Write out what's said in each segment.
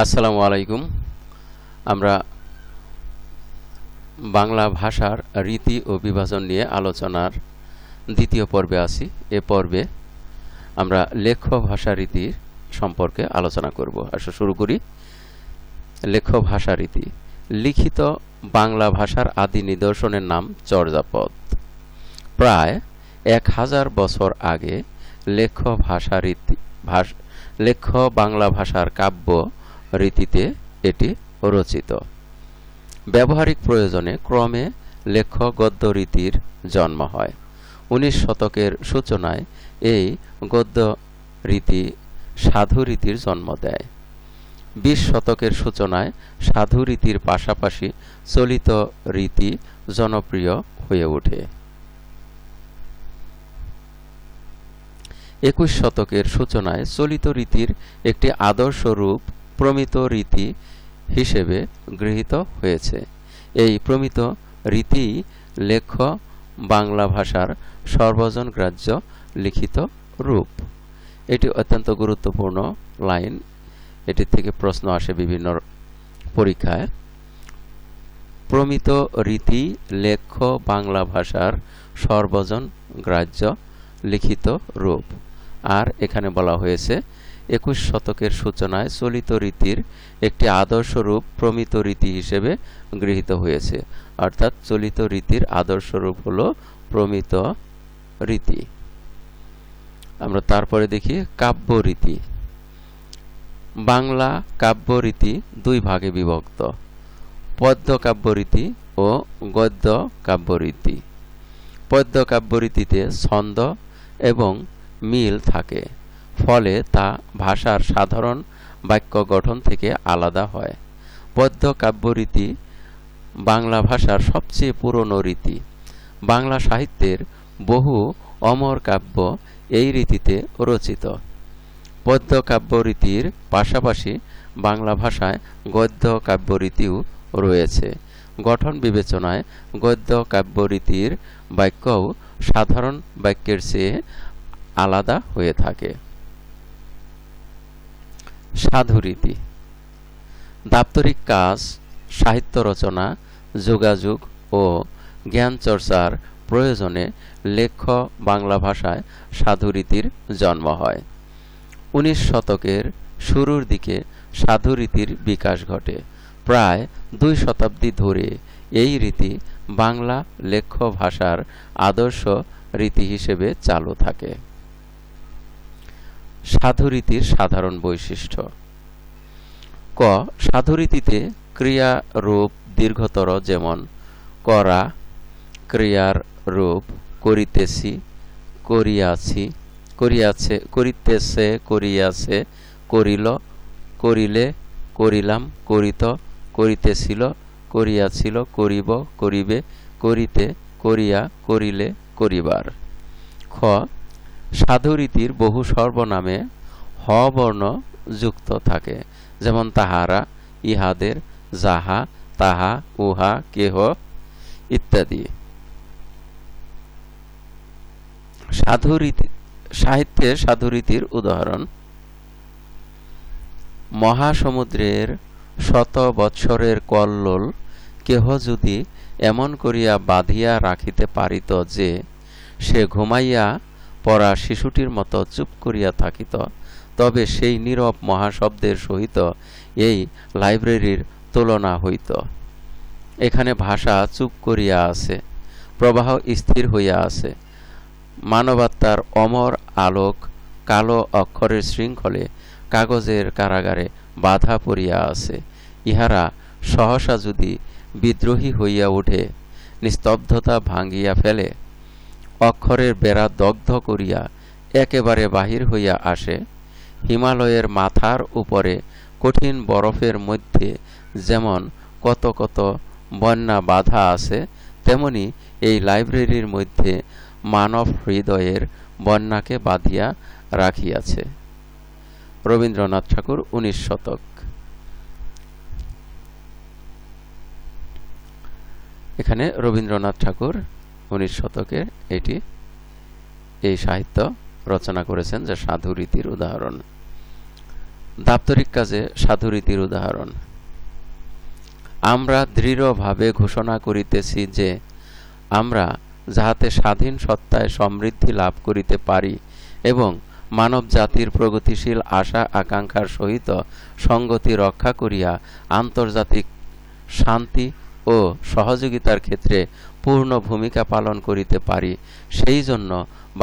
আসসালামু আলাইকুম। আমরা বাংলা ভাষার রীতি ও বিভাজন নিয়ে আলোচনার দ্বিতীয় পর্বে আছি। এ পর্বে আমরা লেখ্য ভাষা রীতির সম্পর্কে আলোচনা করব। আসলে শুরু করি। লেখ্য ভাষা রীতি। লিখিত বাংলা ভাষার আদি নিদর্শনের নাম চর্যাপদ। প্রায় 1000 বছর আগে লেখ্য বাংলা ভাষার কাব্য রীতিতে এটি রচিত। ব্যবহারিক প্রয়োজনে ক্রমে লেখ্য গদ্য রীতির জন্ম হয়। 19 শতকের সূচনায় এই গদ্য রীতি সাধু রীতির জন্ম দেয়। 20 শতকের সূচনায় সাধু রীতির পাশাপাশি চলিত রীতি জনপ্রিয় হয়ে ওঠে। 21 শতকের সূচনায় চলিত রীতির একটি আদর্শ রূপ প্রমিত রীতি হিসেবে গৃহীত হয়েছে। এই প্রমিত রীতিই লেখ্য বাংলা ভাষার সর্বজনগ্রাহ্য লিখিত রূপ। এটি অত্যন্ত গুরুত্বপূর্ণ লাইন। এটি থেকে প্রশ্ন আসে বিভিন্ন পরীক্ষায়। প্রমিত রীতি লেখ্য বাংলা ভাষার সর্বজনগ্রাহ্য লিখিত রূপ। আর এখানে বলা হয়েছে 21 শতকের সূচনায় চলিত রীতির একটি আদর্শ রূপ প্রমিত রীতি হিসেবে গৃহীত হয়েছে। অর্থাৎ চলিত রীতির আদর্শ রূপ হল প্রমিত রীতি। আমরা তারপরে দেখি কাব্য রীতি। বাংলা কাব্য রীতি দুই ভাগে বিভক্ত: পদ্য কাব্য রীতি ও গদ্য কাব্য রীতি। পদ্য কাব্য রীতিতে ছন্দ এবং মিল থাকে, ফলে তা ভাষার সাধারণ বাক্য গঠন থেকে আলাদা হয়। পদ্য কাব্য রীতি বাংলা ভাষার সবচেয়ে পুরনো রীতি। বাংলা সাহিত্যের বহু অমর কাব্য এই রীতিতে রচিত। পদ্য কাব্য রীতির পাশাপাশি বাংলা ভাষায় গদ্য কাব্য রীতিও রয়েছে। গঠন বিবেচনায় গদ্য কাব্য রীতির বাক্যও সাধারণ বাক্যের চেয়ে আলাদা হয়ে থাকে। সাধু রীতি। দাপ্তরিক কাজ, সাহিত্য রচনা, যোগাযোগ ও জ্ঞান চর্চার প্রয়োজনে লেখ্য বাংলা ভাষায় সাধু রীতির জন্ম হয়। 19 শতকের শুরুর দিকে সাধু রীতির বিকাশ ঘটে। প্রায় 2 শতাব্দী ধরে এই রীতি বাংলা লেখ্য ভাষার আদর্শ রীতি হিসেবে চালু থাকে। সাধু রীতির সাধারণ বৈশিষ্ট্য। ক. সাধু রীতিতে ক্রিয়া রূপ দীর্ঘতর, যেমন করা, ক্রিয়ার রূপ করিতেছি, করিয়াছি, করিয়াছে, করিতেছে, করিয়াছে, করিল, করিলে, করিলাম, করিত, করিতেছিল, করিয়াছিল, করিব, করিবে, করিতে, করিয়া, করিলে, করিবার। খ. সাধু রীতির বহু সর্বনামে হ বর্ণ যুক্ত থাকে, যেমন তাহারা, ইহাদের, যাহা, তাহা, উহা, কেহ ইত্যাদি। সাহিত্যে সাধু রীতির উদাহরণ: মহাসমুদ্রের শত বৎসরের কল্লোল কেহ যদি এমন করিয়া বাঁধিয়া রাখিতে পারিত যে সে ঘুমাইয়া পড়া শিশুটির মতো চুপ করিয়া থাকিত, তবে সেই নীরব মহাশব্দের সহিত এই লাইব্রেরির তুলনা হইত। এখানে ভাষা চুপ করিয়া আছে, প্রবাহ স্থির হইয়া আছে, মানবাত্মার অমর আলোক কালো অক্ষরের শৃঙ্খলে কাগজের কারাগারে বাধা পড়িয়া আছে। ইহারা সহসা যদি বিদ্রোহী হইয়া উঠে, নিস্তব্ধতা ভাঙ্গিয়া ফেলে, অক্ষরের বেড়া দগ্ধ করিয়া একেবারে বাহির হইয়া আসে, হিমালয়ের মাথার উপরে কঠিন বরফের মধ্যে যেমন কত কত বন্যা বাধা আছে, তেমনি এই লাইব্রেরির মধ্যে মানব হৃদয়ের বন্যাকে বাঁধিয়া রাখিয়াছে। রবীন্দ্রনাথ ঠাকুর, 19 শতক। এখানে রবীন্দ্রনাথ ঠাকুর 19 শতকে এই সাহিত্য রচনা করেছেন, যা সাধু রীতির উদাহরণ। দাপ্তরিক কাজে সাধুরীতির উদাহরণ। আমরা দৃঢ়ভাবে ঘোষণা করিতেছি যে আমরা যাহাতে স্বাধীন সত্তায় সমৃদ্ধি লাভ করিতে পারি এবং মানব জাতির প্রগতিশীল আশা আকাঙ্ক্ষার সহিত সঙ্গতি রক্ষা করিয়া আন্তর্জাতিক শান্তি ও সহযোগিতার ক্ষেত্রে পূর্ণ ভূমিকা পালন করিতে পারি, সেই জন্য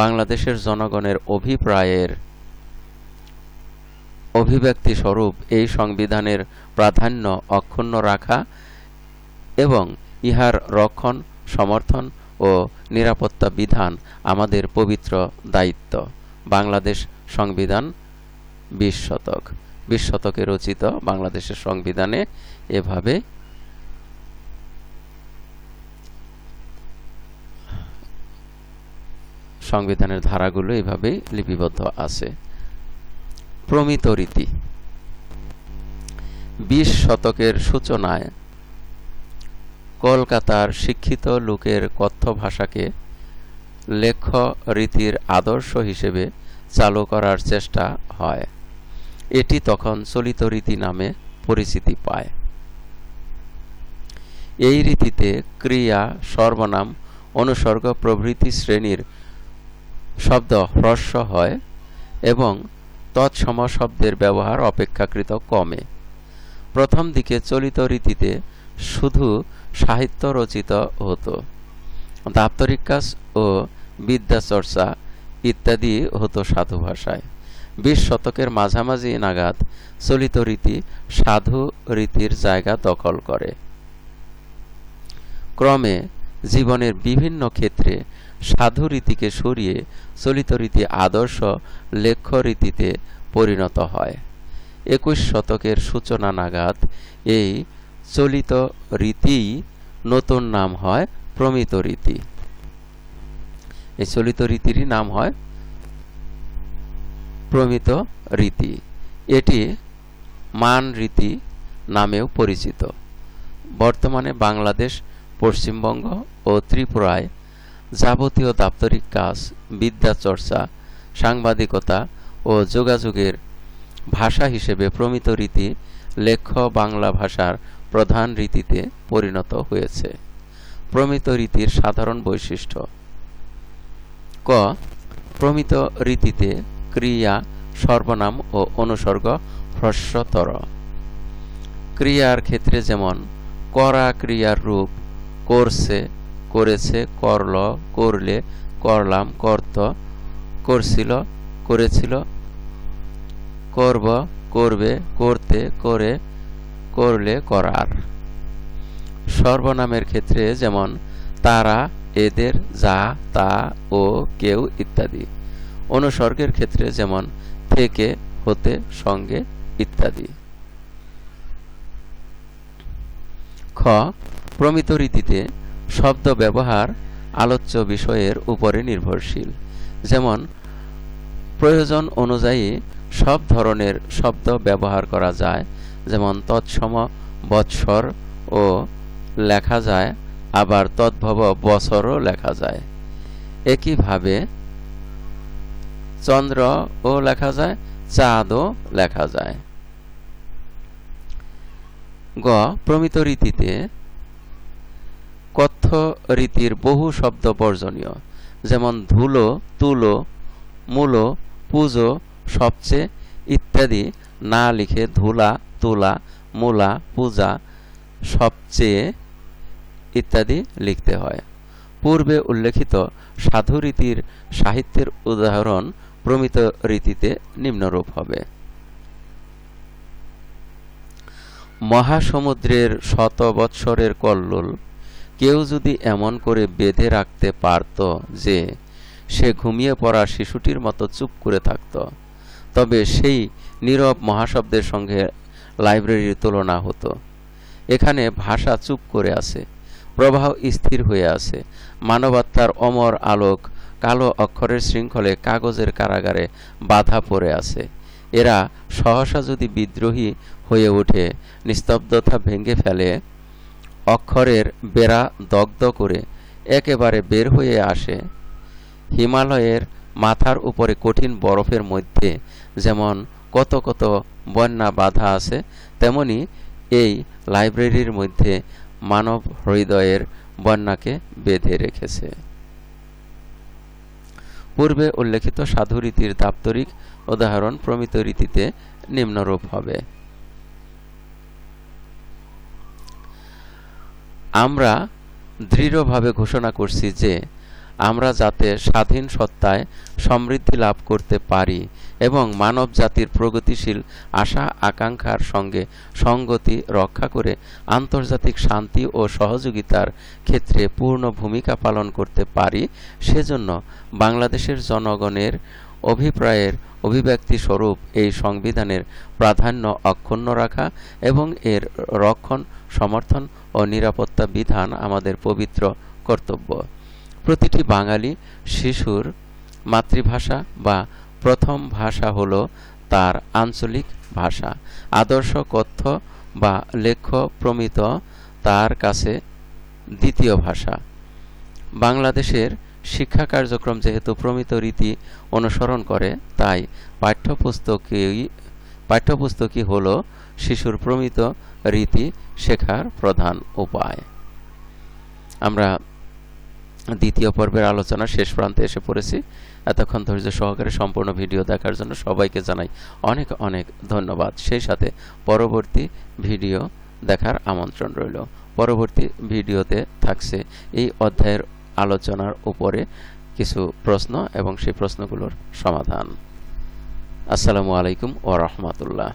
বাংলাদেশের জনগণের অভিপ্রায়ের অভিব্যক্তি স্বরূপ এই সংবিধানের প্রাধান্য অক্ষুণ্ণ রাখা এবং ইহার রক্ষণ, সমর্থন ও নিরাপত্তা বিধান আমাদের পবিত্র দায়িত্ব। বাংলাদেশ সংবিধান 20 শতক। 20 শতকে রচিত বাংলাদেশের সংবিধানে এভাবে সংবিধানের ধারাগুলো এভাবেই লিপিবদ্ধ আছে। প্রমিত রীতি। 20 শতকের সূচনায় কলকাতার শিক্ষিত লোকের কথ্য ভাষাকে লেখ্য রীতির আদর্শ হিসেবে চালু করার চেষ্টা হয়। এটি তখন চলিত রীতি নামে পরিচিতি পায়। এই রীতিতে ক্রিয়া, সর্বনাম, অনুসর্গ প্রভৃতি শ্রেণীর শব্দ হ্রস্ব হয় এবং তৎসম শব্দের ব্যবহার অপেক্ষাকৃত কমে। প্রথম দিকে চলিত রীতিতে শুধু সাহিত্য রচিত হতো, দাপ্তরিক কাজ ও বিদ্যাচর্চা ইত্যাদি হতো সাধু ভাষায়। 20 শতকের মাঝামাঝি নাগাদ চলিত রীতি সাধু রীতির জায়গা দখল করে। ক্রমে জীবনের বিভিন্ন ক্ষেত্রে সাধু রীতিকে সরিয়ে চলিত রীতি আদর্শ লেখ্য রীতিতে পরিণত হয়। 21 শতকের সূচনা নাগাদ এই চলিত রীতিই নতুন নাম হয় প্রমিত রীতি। এই চলিত রীতিরই নাম হয় প্রমিত রীতি। এটি মান রীতি নামেও পরিচিত। বর্তমানে বাংলাদেশ, পশ্চিমবঙ্গ ও ত্রিপুরায় যাবতীয় দাপ্তরিক কাজ, বিদ্যাচর্চা, সাংবাদিকতা ও যোগাযোগের ভাষা হিসেবে প্রমিত রীতি লেখ্য বাংলা ভাষার প্রধান রীতিতে পরিণত হয়েছে। প্রমিত রীতির সাধারণ বৈশিষ্ট্য: ক. প্রমিত রীতিতে ক্রিয়া, সর্বনাম ও অনুসর্গ হ্রস্বতর। ক্রিয়ার ক্ষেত্রে যেমন করা ক্রিয়ার রূপ করছে, করেছে, করল, করলে, করলাম, করত, করছিল, করেছিল, করব, করবে, করতে, করে, করলে, করার। সর্বনামের ক্ষেত্রে যেমন তারা, এদের, যা, তা, ও, কেউ ইত্যাদি। অনুসর্গের ক্ষেত্রে যেমন থেকে, হতে, সঙ্গে ইত্যাদি। খ. প্রমিত রীতিতে শব্দ ব্যবহার আলোচ্য বিষয়ের উপরে নির্ভরশীল। যেমন প্রয়োজন অনুযায়ী সব ধরনের শব্দ ব্যবহার করা যায়, যেমন তৎসম বৎসর ও লেখা যায়, আবার তদ্ভব বছরও লেখা যায়। একইভাবে চন্দ্র ও লেখা যায়, চাঁদও লেখা যায়। গ. প্রমিত রীতিতে কথ্য রীতির বহু শব্দ বর্জনীয়, যেমন ধুলো, তুলো, মূলো, পুজো, সবচেয়ে ইত্যাদি না লিখে ধুলা, তুলা, মূলা, পূজা, সবচেয়ে ইত্যাদি লিখতে হয়। পূর্বে উল্লেখিত সাধু রীতির সাহিত্যের উদাহরণ প্রমিত রীতিতে নিম্নরূপ হবে: মহাসমুদ্রের শত বৎসরের কল্লোল কেউ যদি এমন করে বেঁধে রাখতে পারত যে সে ঘুমিয়ে পড়া শিশুটির মতো চুপ করে থাকত, তবে সেই নীরব মহাশব্দের সঙ্গে লাইব্রেরির তুলনা হতো। এখানে ভাষা চুপ করে আছে, প্রবাহ স্থির হয়ে আছে, মানবাত্মার অমর আলোক কালো অক্ষরের শৃঙ্খলে কাগজের কারাগারে বাধা পড়ে আছে। এরা সহসা যদি বিদ্রোহী হয়ে ওঠে, নিস্তব্ধতা ভেঙে ফেলে, অক্ষরের বেড়া দগ্ধ করে একেবারে বের হয়ে আসে, হিমালয়ের মাথার উপরে কঠিন বরফের মধ্যে যেমন কত কত বন্যা বাধা আছে, তেমনি এই লাইব্রেরির মধ্যে মানব হৃদয়ের বন্যাকে বেঁধে রেখেছে। পূর্বে উল্লেখিত সাধুরীতির দাপ্তরিক উদাহরণ প্রমিত রীতিতে নিম্নরূপ হবে। আমরা দৃঢ়ভাবে ঘোষণা করছি যে আমরা যাতে স্বাধীন সত্তায় সমৃদ্ধি লাভ করতে পারি এবং মানব জাতির প্রগতিশীল আশা আকাঙ্ক্ষার সঙ্গে সঙ্গতি রক্ষা করে আন্তর্জাতিক শান্তি ও সহযোগিতার ক্ষেত্রে পূর্ণ ভূমিকা পালন করতে পারি, সেজন্য বাংলাদেশের জনগণের অভিপ্রায়ের অভিব্যক্তি স্বরূপ এই সংবিধানের প্রাধান্য অক্ষুণ্ণ রাখা এবং এর রক্ষণ, সমর্থন ও নিরাপত্তা বিধান আমাদের পবিত্র কর্তব্য। প্রতিটি বাঙালি শিশুর মাতৃভাষা বা প্রথম ভাষা হল তার আঞ্চলিক ভাষা। আদর্শ কথ্য বা লেখ্য প্রমিত তার কাছে দ্বিতীয় ভাষা। বাংলাদেশের শিক্ষা কার্যক্রম যেহেতু প্রমিত রীতি অনুসরণ করে, তাই পাঠ্যপুস্তকই হল শিশুর প্রমিত রীতি শেখার প্রধান উপায়। আমরা দ্বিতীয় পর্বের আলোচনা শেষ প্রান্তে এসে পড়েছি। এতক্ষণ ধৈর্য সহকারে সম্পূর্ণ ভিডিও দেখার জন্য সবাইকে জানাই অনেক অনেক ধন্যবাদ। সেই সাথে পরবর্তী ভিডিও দেখার আমন্ত্রণ রইল। পরবর্তী ভিডিওতে থাকছে এই অধ্যায়ের আলোচনার উপরে কিছু প্রশ্ন এবং সেই প্রশ্নগুলোর সমাধান। আসসালামু আলাইকুম ওয়া রাহমাতুল্লাহ।